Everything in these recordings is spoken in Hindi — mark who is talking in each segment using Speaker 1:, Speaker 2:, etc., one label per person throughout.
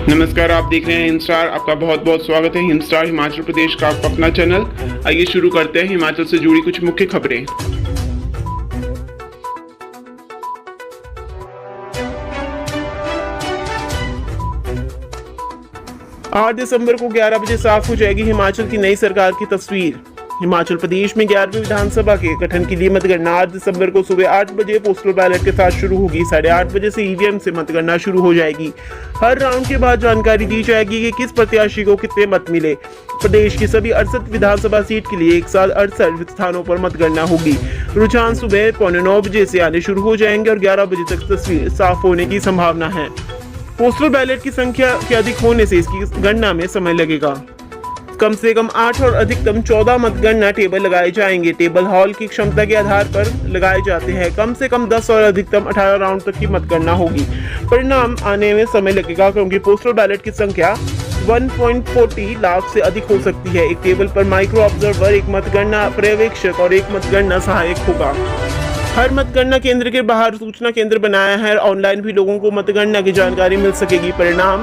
Speaker 1: नमस्कार, आप देख रहे हैं हिंदस्टार। आपका बहुत बहुत स्वागत है। हिंदस्टार हिमाचल प्रदेश का आपका अपना चैनल। आइए शुरू करते हैं हिमाचल से जुड़ी कुछ मुख्य खबरें। 8 दिसंबर को 11 बजे साफ हो जाएगी हिमाचल की नई सरकार की तस्वीर। हिमाचल प्रदेश में 11वीं विधानसभा के गठन के लिए मतगणना 8 दिसंबर को सुबह 8 बजे पोस्टल बैलेट के साथ शुरू होगी। 8:30 बजे से ईवीएम से मतगणना शुरू हो जाएगी। हर राउंड के बाद जानकारी दी जाएगी कि किस प्रत्याशी को कितने मत मिले। प्रदेश की सभी 68 विधानसभा सीट के लिए एक साथ 68 स्थानों पर मतगणना होगी। रुझान सुबह 8:45 बजे से आने शुरू हो जाएंगे और 11 बजे तक तस्वीर साफ होने की संभावना है। पोस्टल बैलेट की संख्या के अधिक होने से इसकी गणना में समय लगेगा। कम से कम 8 और अधिकतम 14 मतगणना टेबल लगाए जाएंगे। टेबल हॉल की क्षमता के आधार पर लगाए जाते हैं। कम से कम 10 और अधिकतम 18 राउंड तक की मतगणना होगी। परिणाम आने में समय लगेगा क्योंकि पोस्टल बैलेट की संख्या 1.40 लाख से अधिक हो सकती है। एक टेबल पर माइक्रो ऑब्जर्वर, एक मतगणना पर्यवेक्षक और एक मतगणना सहायक होगा। हर मतगणना केंद्र के बाहर सूचना केंद्र बनाया है। ऑनलाइन भी लोगों को मतगणना की जानकारी मिल सकेगी। परिणाम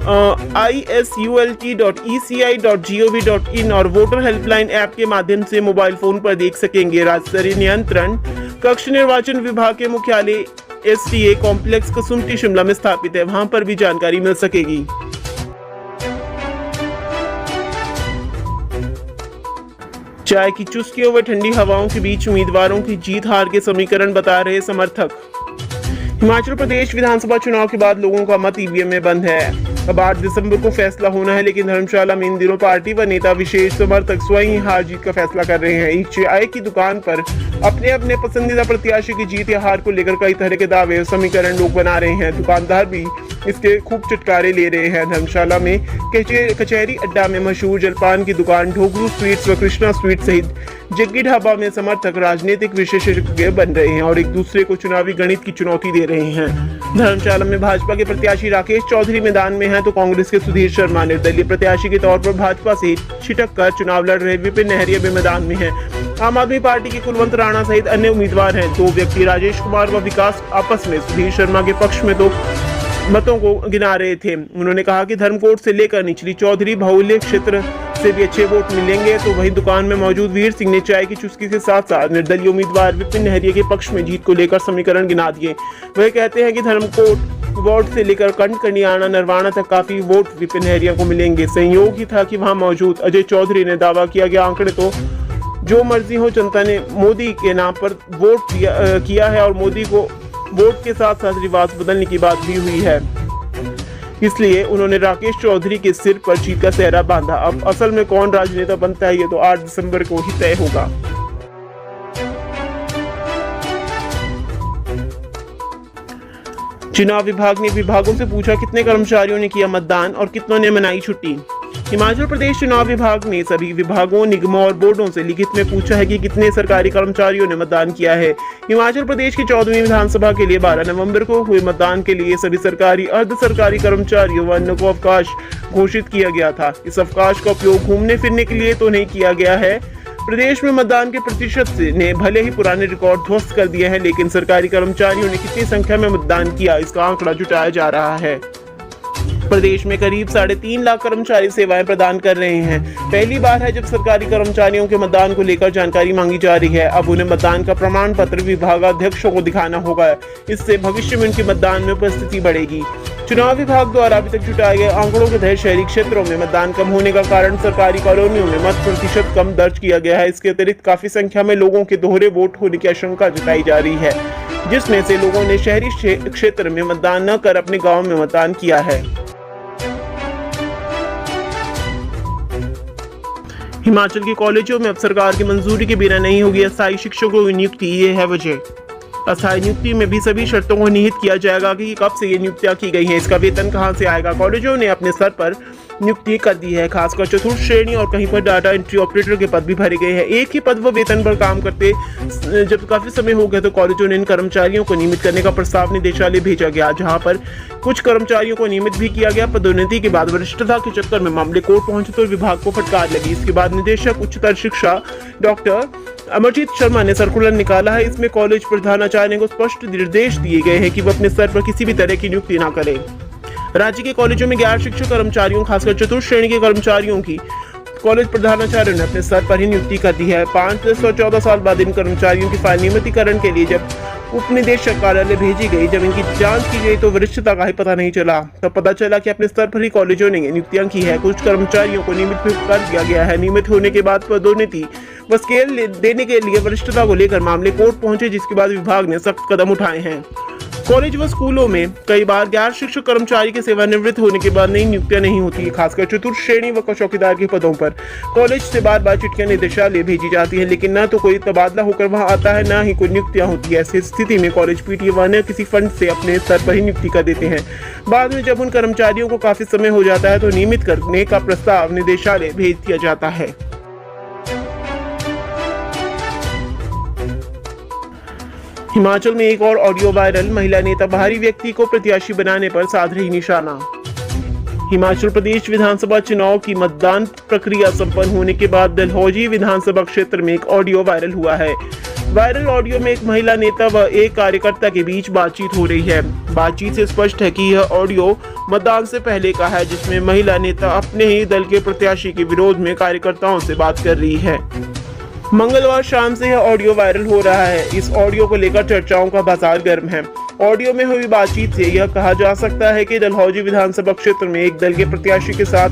Speaker 1: isult.eci.gov.in और वोटर हेल्पलाइन ऐप के माध्यम से मोबाइल फोन पर देख सकेंगे। राज्य स्तरीय नियंत्रण कक्ष निर्वाचन विभाग के मुख्यालय STA कॉम्प्लेक्स कसुम्पटी शिमला में स्थापित है। वहां पर भी जानकारी मिल सकेगी। चाय की चुस्कियों व ठंडी हवाओं के बीच उम्मीदवारों की जीत हार के समीकरण बता रहे समर्थक। हिमाचल प्रदेश विधानसभा चुनाव के बाद लोगों का मत ईवीएम में बंद है। अब 8 दिसंबर को फैसला होना है, लेकिन धर्मशाला में इन दिनों पार्टी व नेता विशेष समर्थक स्वयं ही हार जीत का फैसला कर रहे हैं। एक चाय की दुकान पर अपने अपने पसंदीदा प्रत्याशी की जीत या हार को लेकर कई तरह के दावे और समीकरण लोग बना रहे हैं। दुकानदार भी इसके खूब चटकारे ले रहे हैं। धर्मशाला में कचहरी अड्डा में मशहूर जलपान की दुकान ढोकरू स्वीट्स व कृष्णा स्वीट सहित जग्गी ढाबा में समर्थक राजनीतिक विशेषज्ञ बन रहे हैं और एक दूसरे को चुनावी गणित की चुनौती दे रहे हैं। धर्मशाला में भाजपा के प्रत्याशी राकेश चौधरी मैदान में हैं तो कांग्रेस के सुधीर शर्मा निर्दलीय प्रत्याशी के तौर पर भाजपा से छिटक कर चुनाव लड़ रहे विपिन नहरिया भी मैदान में हैं। आम आदमी पार्टी के कुलवंत राणा सहित अन्य उम्मीदवार हैं। 2 व्यक्ति राजेश कुमार व विकास आपस में सुधीर शर्मा के पक्ष में तो मतों को गिना रहे थे। उन्होंने कहा कि धर्मकोट से लेकर निचली चौधरी बाहुल्य क्षेत्र से भी अच्छे वोट मिलेंगे। तो वहीं दुकान में मौजूद वीर सिंह ने चाय की चुस्की के साथ साथ निर्दलीय उम्मीदवार विपिन नहरिया के पक्ष में जीत को लेकर समीकरण गिना दिए। वह कहते हैं कि धर्मकोट वार्ड से लेकर कंडियाना नरवाना तक काफी वोट विपिन नहरिया को मिलेंगे। संयोग ही था कि वहां मौजूद अजय चौधरी ने दावा किया कि आंकड़े तो जो मर्जी हो, जनता ने मोदी के नाम पर वोट किया है और मोदी को वोट के साथ साथ रिवाज बदलने की बात भी हुई है। इसलिए उन्होंने राकेश चौधरी के सिर पर जीत का सेहरा बांधा। अब असल में कौन राजनेता बनता है ये तो 8 दिसंबर को ही तय होगा। चुनाव विभाग ने विभागों से पूछा कितने कर्मचारियों ने किया मतदान और कितनों ने मनाई छुट्टी। हिमाचल प्रदेश चुनाव विभाग ने सभी विभागों, निगमों और बोर्डों से लिखित में पूछा है कि कितने सरकारी कर्मचारियों ने मतदान किया है। हिमाचल प्रदेश की 14वीं विधानसभा के लिए 12 नवंबर को हुए मतदान के लिए सभी सरकारी, अर्ध सरकारी कर्मचारियों व अन्य को अवकाश घोषित किया गया था। इस अवकाश का उपयोग घूमने फिरने के लिए तो नहीं किया गया है। प्रदेश में मतदान के प्रतिशत ने भले ही पुराने रिकॉर्ड ध्वस्त कर दिए हैं, लेकिन सरकारी कर्मचारियों ने कितनी संख्या में मतदान किया इसका आंकड़ा जुटाया जा रहा है। प्रदेश में करीब 3.5 लाख कर्मचारी सेवाएं प्रदान कर रहे हैं। पहली बार है जब सरकारी कर्मचारियों के मतदान को लेकर जानकारी मांगी जा रही है। अब उन्हें मतदान का प्रमाण पत्र विभागाध्यक्षों को दिखाना होगा। इससे भविष्य में उनके मतदान में उपस्थिति बढ़ेगी। चुनाव विभाग द्वारा अभी तक जुटाए गए आंकड़ों के तहत शहरी क्षेत्रों में मतदान कम होने का कारण सरकारी कॉलोनियों में मत प्रतिशत कम दर्ज किया गया है। इसके अतिरिक्त काफी संख्या में लोगों के दोहरे वोट होने की आशंका जताई जा रही है, जिसमें से लोगों ने शहरी क्षेत्र में मतदान न कर अपने गाँव में मतदान किया है। हिमाचल के कॉलेजों में अब सरकार की मंजूरी के बिना नहीं होगी अस्थायी शिक्षकों की नियुक्ति। ये है वजह। अस्थायी नियुक्ति में भी सभी शर्तों को निहित किया जाएगा कि कब से ये नियुक्तियां की गई हैं, इसका वेतन कहां से आएगा। कॉलेजों ने अपने स्तर पर नियुक्ति कर दी है। खासकर चतुर्थ श्रेणी और कहीं पर डाटा एंट्री ऑपरेटर के पद भी भरे गए हैं। एक ही पद व वेतन पर काम करते जब काफी समय हो गया तो कॉलेजों ने इन कर्मचारियों को नियमित करने का प्रस्ताव निदेशालय भेजा गया, जहां पर कुछ कर्मचारियों को नियमित भी किया गया। पदोन्नति के बाद वरिष्ठता के चक्कर में मामले कोर्ट पहुंचे तो विभाग को फटकार लगी। इसके बाद निदेशक उच्चतर शिक्षा डॉक्टर अमरजीत शर्मा ने सर्कुलर निकाला है। इसमें कॉलेज प्रधानाचार्य को स्पष्ट निर्देश दिए गए हैं कि वो अपने स्तर पर किसी भी तरह की नियुक्ति न करें। राज्य के कॉलेजों में गैर शिक्षक कर्मचारियों, खासकर चतुर्थ श्रेणी के कर्मचारियों की कॉलेज प्रधानाचार्य ने अपने स्तर पर ही नियुक्ति कर दी है। 5 से 14 साल बाद इन कर्मचारियों की फाइल नियमितीकरण के लिए जब उप निदेशक कार्यालय भेजी गई, जब इनकी जांच की गई तो वरिष्ठता का ही पता नहीं चला। तब पता चला कि अपने स्तर पर ही कॉलेजों ने नियुक्तियां की है। कुछ कर्मचारियों को नियमित कर दिया गया है। नियमित होने के बाद पदोन्नति व स्केल देने के लिए वरिष्ठता को लेकर मामले कोर्ट पहुंचे, जिसके बाद विभाग ने सख्त कदम उठाए हैं। कॉलेज व स्कूलों में कई बार गैर शिक्षक कर्मचारी के सेवानिवृत्त होने के बाद नई नियुक्तियां नहीं होती, खासकर चतुर्थ श्रेणी व चौकीदार के पदों पर। कॉलेज से बार बार चिट्ठियां निदेशालय भेजी जाती हैं, लेकिन न तो कोई तबादला होकर वहां आता है, न ही कोई नियुक्तियां होती है। ऐसी स्थिति में कॉलेज पीटीए व अन्य किसी फंड से अपने स्तर पर ही नियुक्ति कर देते हैं। बाद में जब उन कर्मचारियों को काफी समय हो जाता है तो नियमित करने का प्रस्ताव निदेशालय भेज दिया जाता है। हिमाचल में एक और ऑडियो वायरल, महिला नेता बाहरी व्यक्ति को प्रत्याशी बनाने पर साध रही निशाना। हिमाचल प्रदेश विधानसभा चुनाव की मतदान प्रक्रिया संपन्न होने के बाद डलहौजी विधानसभा क्षेत्र में एक ऑडियो वायरल हुआ है। वायरल ऑडियो में एक महिला नेता व एक कार्यकर्ता के बीच बातचीत हो रही है। बातचीत से स्पष्ट है कि यह ऑडियो मतदान से पहले का है, जिसमें महिला नेता अपने ही दल के प्रत्याशी के विरोध में कार्यकर्ताओं से बात कर रही है। मंगलवार शाम से यह ऑडियो वायरल हो रहा है। इस ऑडियो को लेकर चर्चाओं का बाजार गर्म है। ऑडियो में हुई बातचीत से यह कहा जा सकता है कि डलहौजी विधानसभा क्षेत्र में एक दल के प्रत्याशी के साथ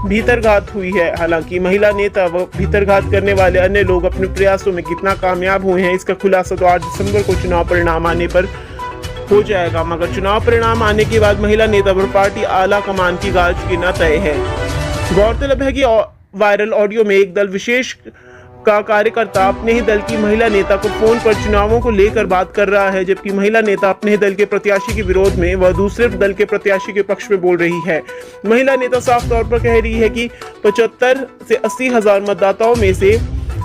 Speaker 1: भीतरघात हुई है। हालांकि महिला नेता व भीतरघात करने वाले अन्य लोग अपने प्रयासों में कितना कामयाब हुए हैं, इसका खुलासा तो 8 दिसंबर को चुनाव परिणाम आने पर हो जाएगा। मगर चुनाव परिणाम आने के बाद महिला नेता पर पार्टी आला कमान की गाज गिरना तय है। गौरतलब है कि वायरल ऑडियो में एक दल विशेष का कार्यकर्ता अपने ही दल की महिला नेता को फोन पर चुनावों को लेकर बात कर रहा है, जबकि महिला नेता अपने ही दल के प्रत्याशी के विरोध में व दूसरे दल के प्रत्याशी के पक्ष में बोल रही है। महिला नेता साफ तौर पर कह रही है कि 75 से 80 हजार मतदाताओं में से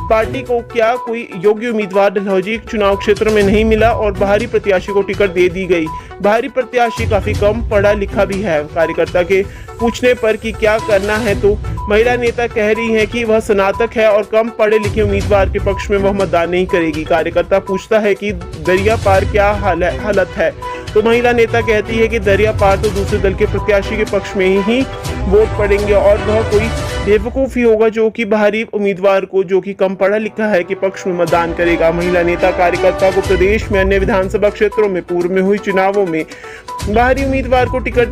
Speaker 1: पार्टी को क्या कोई योग्य उम्मीदवार डलहौजी चुनाव क्षेत्र में नहीं मिला और बाहरी प्रत्याशी को टिकट दे दी गई। बाहरी प्रत्याशी काफी कम पढ़ा लिखा भी है। कार्यकर्ता के पूछने पर कि क्या करना है तो महिला नेता कह रही है कि वह स्नातक है और कम पढ़े लिखे उम्मीदवार के पक्ष में वह मतदान नहीं करेगी। कार्यकर्ता पूछता है कि दरिया पार क्या हालत है तो महिला नेता कहती है कि दरिया पार तो दूसरे दल के प्रत्याशी के पक्ष में ही वोट पड़ेंगे और वह कोई बेवकूफ ही होगा जो कि बाहरी उम्मीदवार को, जो कि कम पढ़ा लिखा है, के पक्ष में मतदान करेगा। महिला नेता कार्यकर्ता को प्रदेश में अन्य विधानसभा क्षेत्रों में पूर्व में हुई चुनावों में बाहरी उम्मीदवार को टिकट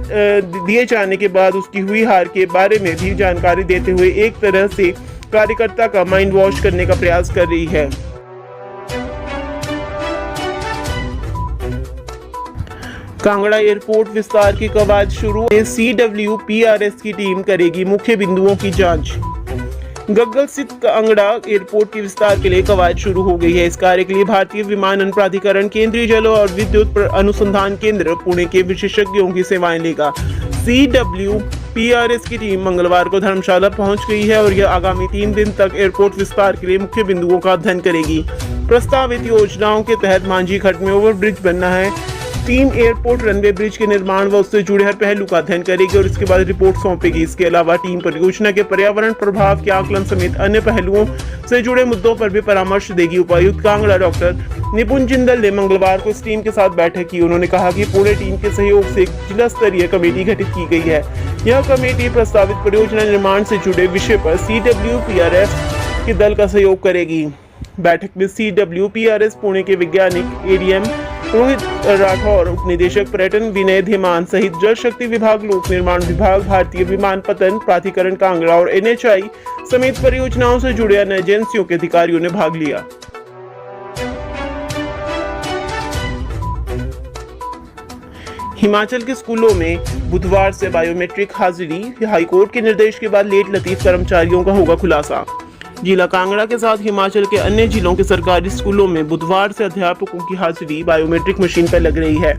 Speaker 1: दिए जाने के बाद उसकी हुई हार के बारे में भी जानकारी देते हुए एक तरह से कार्यकर्ता का माइंड वॉश करने का प्रयास कर रही है। कांगड़ा एयरपोर्ट विस्तार की कवायद शुरू। CWPRS की टीम करेगी मुख्य बिंदुओं की जांच। गग्गल स्थित कांगड़ा एयरपोर्ट के विस्तार के लिए कवायद शुरू हो गई है। इस कार्य के लिए भारतीय विमानन प्राधिकरण, केंद्रीय जल और विद्युत अनुसंधान केंद्र पुणे के विशेषज्ञों की सेवाएं लेगा। CWPRS की टीम मंगलवार को धर्मशाला पहुंच गई है और यह आगामी 3 दिन तक एयरपोर्ट विस्तार के लिए मुख्य बिंदुओं का अध्ययन करेगी। प्रस्तावित योजनाओं के तहत मांझी खड्ड में ओवरब्रिज बनना है। टीम एयरपोर्ट रनवे ब्रिज के निर्माण व उससे जुड़े हर पहलू का अध्ययन करेगी और इसके बाद रिपोर्ट सौंपेगी। इसके अलावा टीम परियोजना के पर्यावरण प्रभाव के आकलन समेत अन्य पहलुओं से जुड़े मुद्दों पर भी परामर्श देगी। उपायुक्त कांगड़ा डॉक्टर निपुण जिंदल ने मंगलवार को इस टीम के साथ बैठक की। उन्होंने कहा कि पूरे टीम के सहयोग से एक जिला स्तरीय कमेटी गठित की गई है। यह कमेटी प्रस्तावित परियोजना निर्माण से जुड़े विषय पर CWPRS के दल का सहयोग करेगी। बैठक में CWPRS पुणे के वैज्ञानिक ADM रोहित राठौर, उप निदेशक पर्यटन विनय धीमान सहित जल शक्ति विभाग, लोक निर्माण विभाग, भारतीय विमानपत्तन प्राधिकरण कांगड़ा और NHI समेत परियोजनाओं से जुड़े अन्य एजेंसियों के अधिकारियों ने भाग लिया। हिमाचल के स्कूलों में बुधवार से बायोमेट्रिक हाजिरी। हाईकोर्ट के निर्देश के बाद लेट लतीफ कर्मचारियों का होगा खुलासा। जिला कांगड़ा के साथ हिमाचल के अन्य जिलों के सरकारी स्कूलों में बुधवार से अध्यापकों की हाजिरी बायोमेट्रिक मशीन पर लग रही है।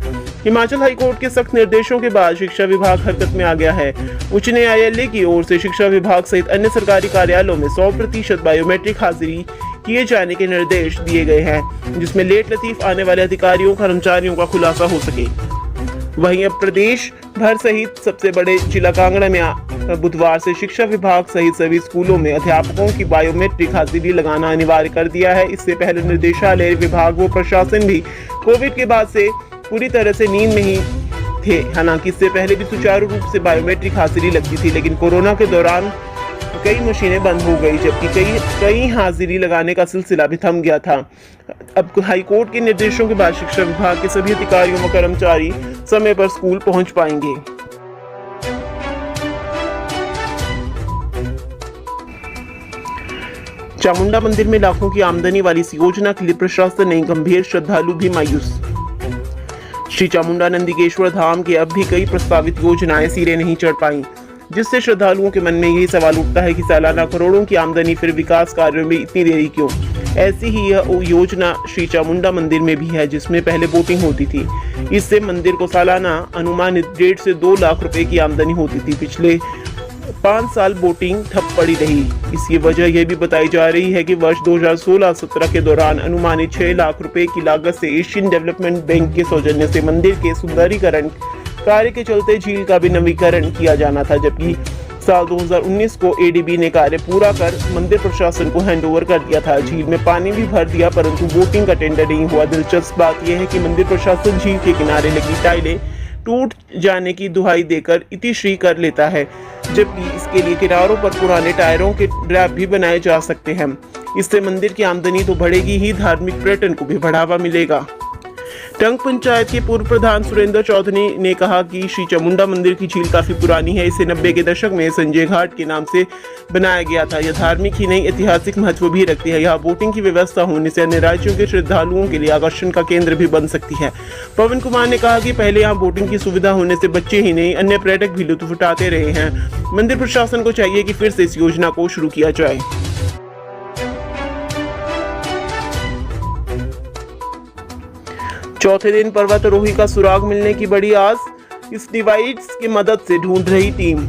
Speaker 1: हिमाचल हाईकोर्ट के सख्त निर्देशों के बाद शिक्षा विभाग हरकत में आ गया है। उच्च न्यायालय की ओर से शिक्षा विभाग सहित अन्य सरकारी कार्यालयों में 100% बायोमेट्रिक हाजिरी किए जाने के निर्देश दिए गए हैं, जिसमें लेट लतीफ आने वाले अधिकारियों कर्मचारियों का खुलासा हो सके। वहीं अब प्रदेश भर सहित सबसे बड़े जिला कांगड़ा में बुधवार से शिक्षा विभाग सहित सभी स्कूलों में अध्यापकों की बायोमेट्रिक हाजिरी लगाना अनिवार्य कर दिया है। इससे पहले निर्देशालय, विभाग व प्रशासन भी कोविड के बाद से पूरी तरह से नींद में ही थे। हालांकि इससे पहले भी सुचारू रूप से बायोमेट्रिक हाजिरी लगती थी, लेकिन कोरोना के दौरान कई मशीनें बंद हो गई, जबकि कई हाजिरी लगाने का सिलसिला भी थम गया था। अब हाईकोर्ट के निर्देशों के बाद शिक्षा विभाग के सभी अधिकारियों व कर्मचारी समय पर स्कूल पहुंच पाएंगे। चामुंडा मंदिर में लाखों की आमदनी वाली इस योजना के लिए प्रशासन नहीं गंभीर, श्रद्धालु भी मायूस। श्री चामुंडा नंदिकेश्वर धाम की अब भी कई प्रस्तावित योजनाएं सिरे नहीं चढ़ पाई, जिससे श्रद्धालुओं के मन में यही सवाल उठता है कि सालाना करोड़ों की आमदनी फिर विकास कार्यों में इतनी देरी क्यों। ऐसी ही यह योजना श्री चामुंडा मंदिर में भी है, जिसमें पहले बोटिंग होती थी। इससे मंदिर को सालाना अनुमानित 1.5 से 2 लाख रुपए की आमदनी होती थी। पिछले 5 साल बोटिंग ठप पड़ी रही। इसकी वजह यह भी बताई जा रही है कि वर्ष 2016-17 के दौरान अनुमानित 6 लाख रुपए की लागत से एशियन डेवलपमेंट बैंक के सौजन्य से मंदिर के सुंदरीकरण कार्य के चलते झील का भी नवीकरण किया जाना था, जबकि साल 2019 को एडीबी ने कार्य पूरा कर मंदिर प्रशासन को हैंडओवर कर दिया था। झील में पानी भी भर दिया, परंतु बोटिंग का टेंडर नहीं हुआ। दिलचस्प बात यह है कि मंदिर प्रशासन झील के किनारे लगी टाइलें टूट जाने की दुहाई देकर इतिश्री कर लेता है, जबकि इसके लिए किनारों पर पुराने टायरों के रैप भी बनाए जा सकते हैं। इससे मंदिर की आमदनी तो बढ़ेगी ही, धार्मिक पर्यटन को भी बढ़ावा मिलेगा। टंक पंचायत के पूर्व प्रधान सुरेंद्र चौधरी ने कहा कि श्री चामुंडा मंदिर की झील काफी पुरानी है। इसे 90 के दशक में संजय घाट के नाम से बनाया गया था। यह धार्मिक ही नहीं, ऐतिहासिक महत्व भी रखती है। यहाँ बोटिंग की व्यवस्था होने से अन्य राज्यों के श्रद्धालुओं के लिए आकर्षण का केंद्र भी बन सकती है। पवन कुमार ने कहा कि पहले यहाँ बोटिंग की सुविधा होने से बच्चे ही नहीं, अन्य पर्यटक भी लुत्फ उठाते रहे हैं। मंदिर प्रशासन को चाहिए कि फिर से इस योजना को शुरू किया जाए। चौथे दिन पर्वतारोही का सुराग मिलने की बड़ी आस, इस डिवाइस की मदद से ढूंढ रही टीम।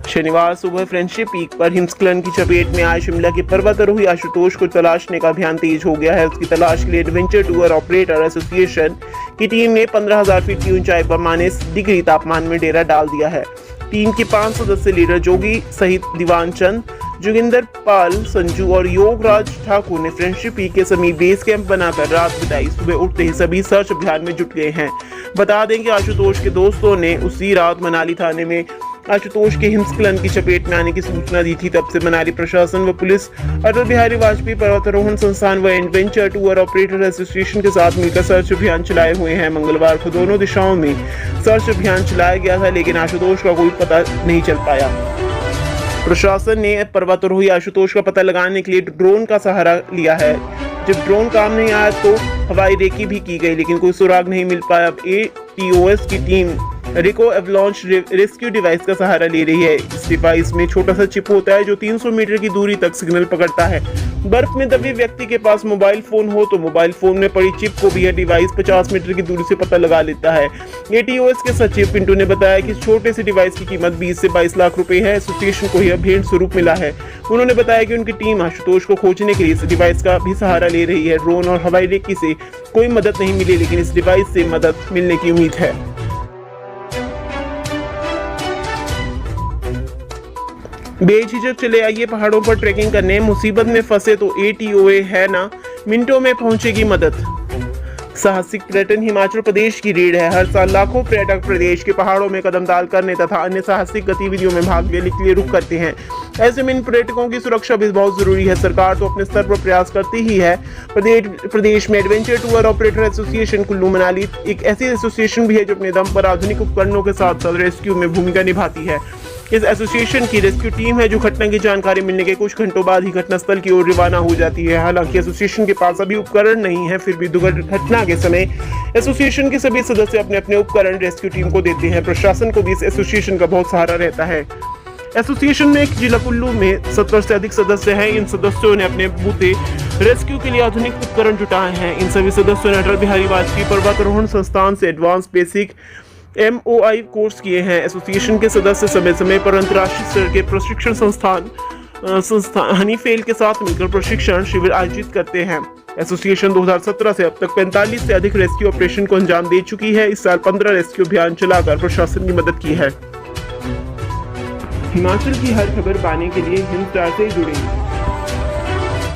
Speaker 1: शनिवार सुबह फ्रेंडशिप पीक पर हिमस्खलन की चपेट में आए शिमला के पर्वतारोही आशुतोष को तलाशने का अभियान तेज हो गया है। उसकी तलाश के लिए एडवेंचर टूर ऑपरेटर एसोसिएशन की टीम ने 15,000 फीट की ऊंचाई पर -डिग्री तापमान में डेरा डाल दिया है। टीम के 5 सदस्य लीडर जोगी सहित दीवान चंद, जोगिंदर पाल, संजू और योगराज ठाकुर ने फ्रेंडशिप पीक के समीप बेस कैंप बनाकर रात बिताई। सुबह उठते ही सभी सर्च अभियान में जुट गए हैं। बता दें कि आशुतोष के दोस्तों ने उसी रात मनाली थाने में आशुतोष के हिमस्खलन की चपेट में आने की सूचना दी थी। तब से मनाली प्रशासन व पुलिस अटल बिहारी वाजपेयी पर्वतारोहण संस्थान व एडवेंचर टूर ऑपरेटर एसोसिएशन के साथ मिलकर सर्च अभियान चलाए हुए हैं। मंगलवार को दोनों दिशाओं में सर्च अभियान चलाया गया था, लेकिन आशुतोष का कोई पता नहीं चल पाया। प्रशासन ने पर्वतारोही आशुतोष का पता लगाने के लिए ड्रोन का सहारा लिया है। जब ड्रोन काम नहीं आया तो हवाई रेकी भी की गई, लेकिन कोई सुराग नहीं मिल पाया। अब एटीओएस की टीम रिको एवलॉन्च रेस्क्यू डिवाइस का सहारा ले रही है। इस डिवाइस में छोटा सा चिप होता है जो 300 मीटर की दूरी तक सिग्नल पकड़ता है। बर्फ में दबे व्यक्ति के पास मोबाइल फोन हो तो मोबाइल फोन में पड़ी चिप को भी यह डिवाइस 50 मीटर की दूरी से पता लगा लेता है। एटीओएस के सचिव पिंटू ने बताया कि इस छोटे से डिवाइस की कीमत 20 से 22 लाख रुपए है। एसोसिएशन को यह भेंट स्वरूप मिला है। उन्होंने बताया कि उनकी टीम आशुतोष को खोजने के लिए इस डिवाइस का भी सहारा ले रही है। ड्रोन और हवाई रेकी से कोई मदद नहीं मिली, लेकिन इस डिवाइस से मदद मिलने की उम्मीद है। बेझिझक चले आइए पहाड़ों पर ट्रैकिंग करने। मुसीबत में फंसे तो एटीओए है ना, मिनटों में पहुंचेगी मदद। साहसिक पर्यटन हिमाचल प्रदेश की रीढ़ है। हर साल लाखों पर्यटक प्रदेश के पहाड़ों में कदम डाल करने तथा अन्य साहसिक गतिविधियों में भाग लेने के लिए रुक करते हैं। ऐसे में इन पर्यटकों की सुरक्षा भी बहुत जरूरी है। सरकार तो अपने स्तर पर प्रयास करती ही है। प्रदेश में adventure tour operator association Kullu Manali एक ऐसी एसोसिएशन भी है जो अपने दम पर आधुनिक उपकरणों के साथ साथ रेस्क्यू में भूमिका निभाती है। इस एसोसिएशन की रेस्क्यू टीम है जो घटना की जानकारी मिलने के कुछ घंटों बाद ही घटनास्थल की ओर रवाना हो जाती है। हालांकि एसोसिएशन के पास अभी उपकरण नहीं है, फिर भी दुर्घटना के समय एसोसिएशन के सभी सदस्य अपने अपने उपकरण रेस्क्यू टीम को देते हैं। प्रशासन को भी इस एसोसिएशन का बहुत सहारा रहता है। एसोसिएशन में एक जिला कुल्लू में 70 से अधिक सदस्य हैं। इन सदस्यों ने अपने बूते रेस्क्यू के लिए आधुनिक उपकरण जुटाए हैं। इन सभी सदस्यों ने अटल बिहारी वाजपेयी पर्वतारोहण संस्थान से एडवांस बेसिक MOI कोर्स किए हैं। एसोसिएशन के सदस्य समय समय पर अंतर्राष्ट्रीय स्तर के प्रशिक्षण संस्थान हनीफेल के साथ मिलकर प्रशिक्षण शिविर आयोजित करते हैं। एसोसिएशन 2017 से अब तक 45 से अधिक रेस्क्यू ऑपरेशन को अंजाम दे चुकी है। इस साल 15 रेस्क्यू अभियान चलाकर प्रशासन की मदद की है। हिमाचल की हर खबर पाने के लिए हिंद स्टार से जुड़ें।